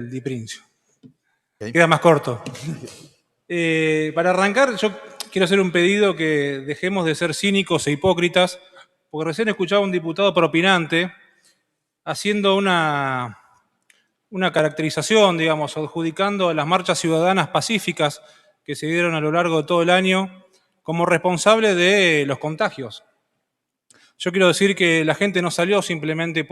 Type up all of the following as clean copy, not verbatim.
El Diprincio. Okay. Queda más corto. Para arrancar, yo quiero hacer un pedido que dejemos de ser cínicos e hipócritas, porque recién escuchaba a un diputado propinante haciendo una caracterización, digamos, adjudicando a las marchas ciudadanas pacíficas que se dieron a lo largo de todo el año como responsable de los contagios. Yo quiero decir que la gente no salió simplemente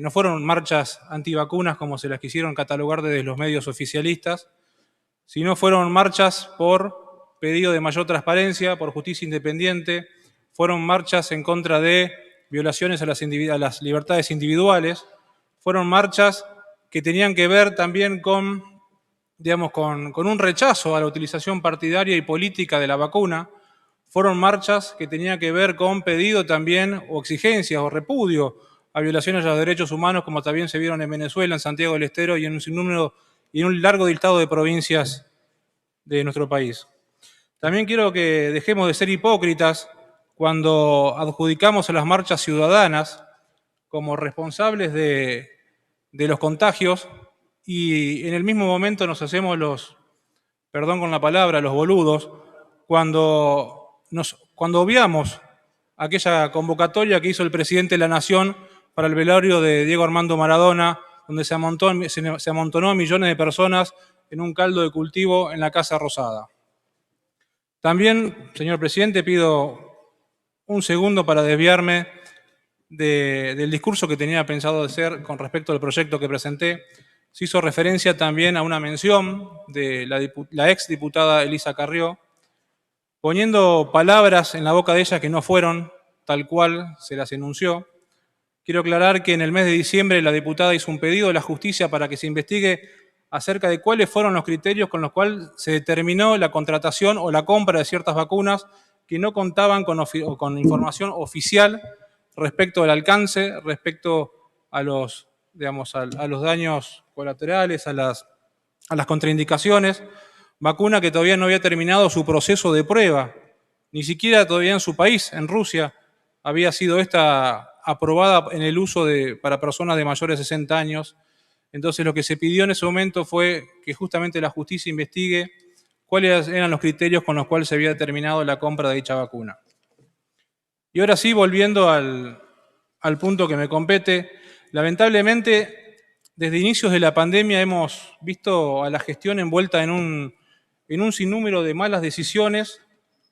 no fueron marchas antivacunas como se las quisieron catalogar desde los medios oficialistas, sino fueron marchas por pedido de mayor transparencia, por justicia independiente, fueron marchas en contra de violaciones a las libertades individuales, fueron marchas que tenían que ver también con un rechazo a la utilización partidaria y política de la vacuna, fueron marchas que tenían que ver con pedido también, o exigencias, o repudio a violaciones a los derechos humanos, como también se vieron en Venezuela, en Santiago del Estero y en un largo listado de provincias de nuestro país. También quiero que dejemos de ser hipócritas cuando adjudicamos a las marchas ciudadanas como responsables de los contagios y en el mismo momento nos hacemos perdón con la palabra, los boludos, cuando obviamos aquella convocatoria que hizo el presidente de la Nación para el velorio de Diego Armando Maradona, donde se amontonó a millones de personas en un caldo de cultivo en la Casa Rosada. También, señor presidente, pido un segundo para desviarme del discurso que tenía pensado hacer con respecto al proyecto que presenté. Se hizo referencia también a una mención de la ex diputada Elisa Carrió, poniendo palabras en la boca de ella que no fueron tal cual se las enunció. Quiero aclarar que en el mes de diciembre la diputada hizo un pedido a la justicia para que se investigue acerca de cuáles fueron los criterios con los cuales se determinó la contratación o la compra de ciertas vacunas que no contaban con información oficial respecto al alcance, respecto a los daños colaterales, a las contraindicaciones. Vacuna que todavía no había terminado su proceso de prueba, ni siquiera todavía en su país, en Rusia, había sido esta aprobada en el uso para personas de mayores de 60 años. Entonces lo que se pidió en ese momento fue que justamente la justicia investigue cuáles eran los criterios con los cuales se había determinado la compra de dicha vacuna. Y ahora sí, volviendo al punto que me compete, lamentablemente, desde inicios de la pandemia hemos visto a la gestión envuelta en un sinnúmero de malas decisiones,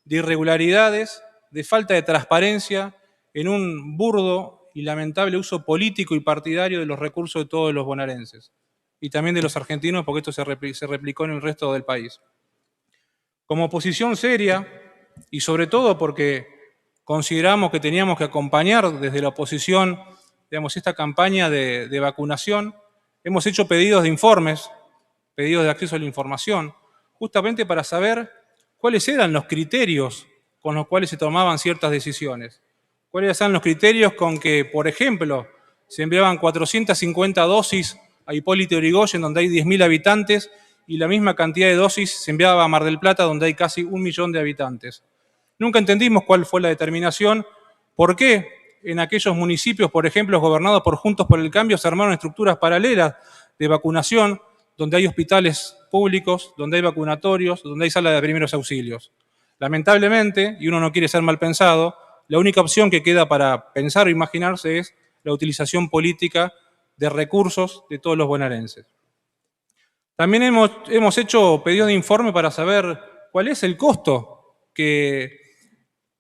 de irregularidades, de falta de transparencia, en un burdo y lamentable uso político y partidario de los recursos de todos los bonaerenses y también de los argentinos, porque esto se replicó en el resto del país. Como oposición seria, y sobre todo porque consideramos que teníamos que acompañar desde la oposición, esta campaña de vacunación, hemos hecho pedidos de informes, pedidos de acceso a la información, justamente para saber cuáles eran los criterios con los cuales se tomaban ciertas decisiones. ¿Cuáles eran los criterios con que, por ejemplo, se enviaban 450 dosis a Hipólito Yrigoyen, donde hay 10.000 habitantes, y la misma cantidad de dosis se enviaba a Mar del Plata, donde hay casi 1 millón de habitantes? Nunca entendimos cuál fue la determinación, por qué en aquellos municipios, por ejemplo, gobernados por Juntos por el Cambio, se armaron estructuras paralelas de vacunación, donde hay hospitales públicos, donde hay vacunatorios, donde hay salas de primeros auxilios. Lamentablemente, y uno no quiere ser mal pensado, la única opción que queda para pensar o imaginarse es la utilización política de recursos de todos los bonaerenses. También hemos hecho pedidos de informe para saber cuál es el costo que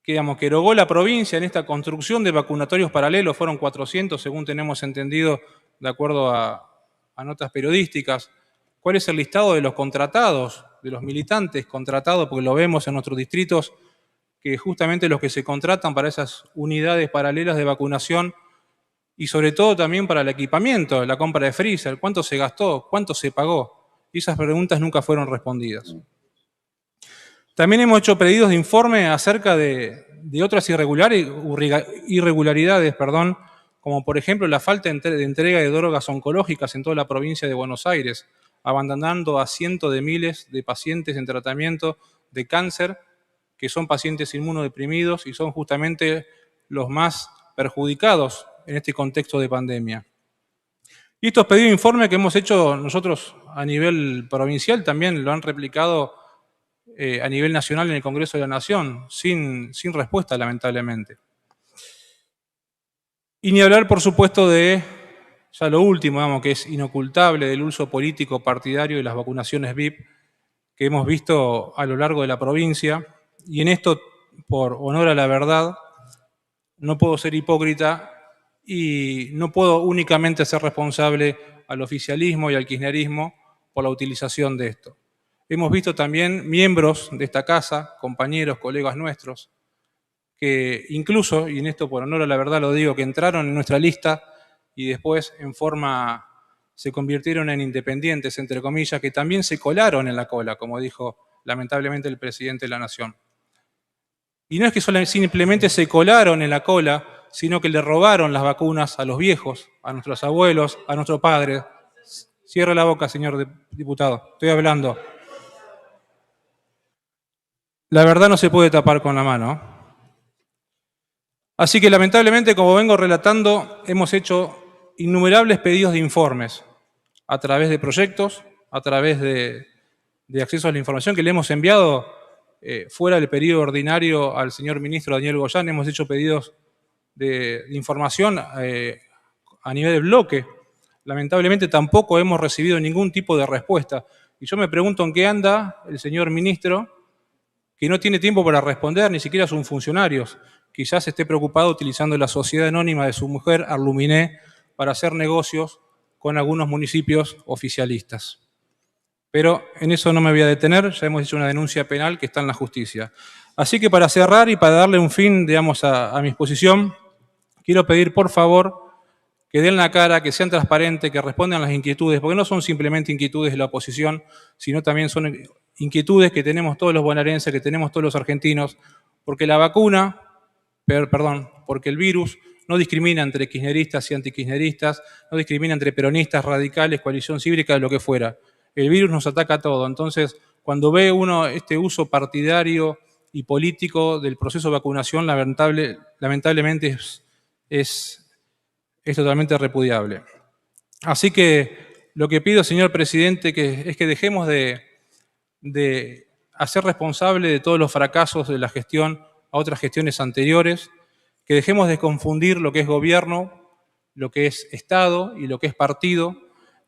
erogó la provincia en esta construcción de vacunatorios paralelos. Fueron 400, según tenemos entendido, de acuerdo a notas periodísticas. ¿Cuál es el listado de los contratados, de los militantes contratados? Porque lo vemos en nuestros distritos, que justamente los que se contratan para esas unidades paralelas de vacunación y sobre todo también para el equipamiento, la compra de freezer, ¿cuánto se gastó? ¿Cuánto se pagó? Y esas preguntas nunca fueron respondidas. También hemos hecho pedidos de informe acerca de otras irregularidades, como por ejemplo la falta de entrega de drogas oncológicas en toda la provincia de Buenos Aires, abandonando a cientos de miles de pacientes en tratamiento de cáncer, que son pacientes inmunodeprimidos y son justamente los más perjudicados en este contexto de pandemia. Y estos pedidos de informe que hemos hecho nosotros a nivel provincial también lo han replicado a nivel nacional en el Congreso de la Nación, sin respuesta, lamentablemente. Y ni hablar, por supuesto, de ya lo último, digamos, que es inocultable, del uso político partidario de las vacunaciones VIP que hemos visto a lo largo de la provincia. Y en esto, por honor a la verdad, no puedo ser hipócrita y no puedo únicamente ser responsable al oficialismo y al kirchnerismo por la utilización de esto. Hemos visto también miembros de esta casa, compañeros, colegas nuestros, que incluso, y en esto por honor a la verdad lo digo, que entraron en nuestra lista y después se convirtieron en independientes, entre comillas, que también se colaron en la cola, como dijo lamentablemente el presidente de la Nación. Y no es que simplemente se colaron en la cola, sino que le robaron las vacunas a los viejos, a nuestros abuelos, a nuestros padres. Cierre la boca, señor diputado, estoy hablando. La verdad no se puede tapar con la mano. Así que lamentablemente, como vengo relatando, hemos hecho innumerables pedidos de informes a través de proyectos, a través de acceso a la información que le hemos enviado fuera del periodo ordinario al señor ministro Daniel Goyán. Hemos hecho pedidos de información a nivel de bloque. Lamentablemente tampoco hemos recibido ningún tipo de respuesta. Y yo me pregunto en qué anda el señor ministro, que no tiene tiempo para responder, ni siquiera a sus funcionarios. Quizás esté preocupado utilizando la sociedad anónima de su mujer, Arluminé, para hacer negocios con algunos municipios oficialistas. Pero en eso no me voy a detener, ya hemos hecho una denuncia penal que está en la justicia. Así que para cerrar y para darle un fin, digamos, a mi exposición, quiero pedir, por favor, que den la cara, que sean transparentes, que respondan a las inquietudes, porque no son simplemente inquietudes de la oposición, sino también son inquietudes que tenemos todos los bonaerenses, que tenemos todos los argentinos, porque la vacuna, porque el virus no discrimina entre kirchneristas y antikirchneristas, no discrimina entre peronistas, radicales, coalición cívica, lo que fuera. El virus nos ataca a todos. Entonces, cuando ve uno este uso partidario y político del proceso de vacunación, lamentablemente es totalmente repudiable. Así que lo que pido, señor presidente, es que dejemos de hacer responsable de todos los fracasos de la gestión a otras gestiones anteriores, que dejemos de confundir lo que es gobierno, lo que es Estado y lo que es partido,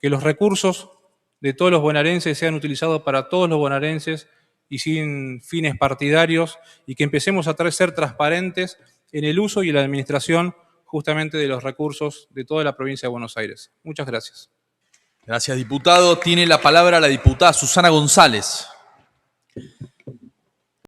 que los recursos de todos los bonaerenses sean utilizados para todos los bonaerenses y sin fines partidarios, y que empecemos a ser transparentes en el uso y en la administración justamente de los recursos de toda la provincia de Buenos Aires. Muchas gracias. Gracias, diputado. Tiene la palabra la diputada Susana González.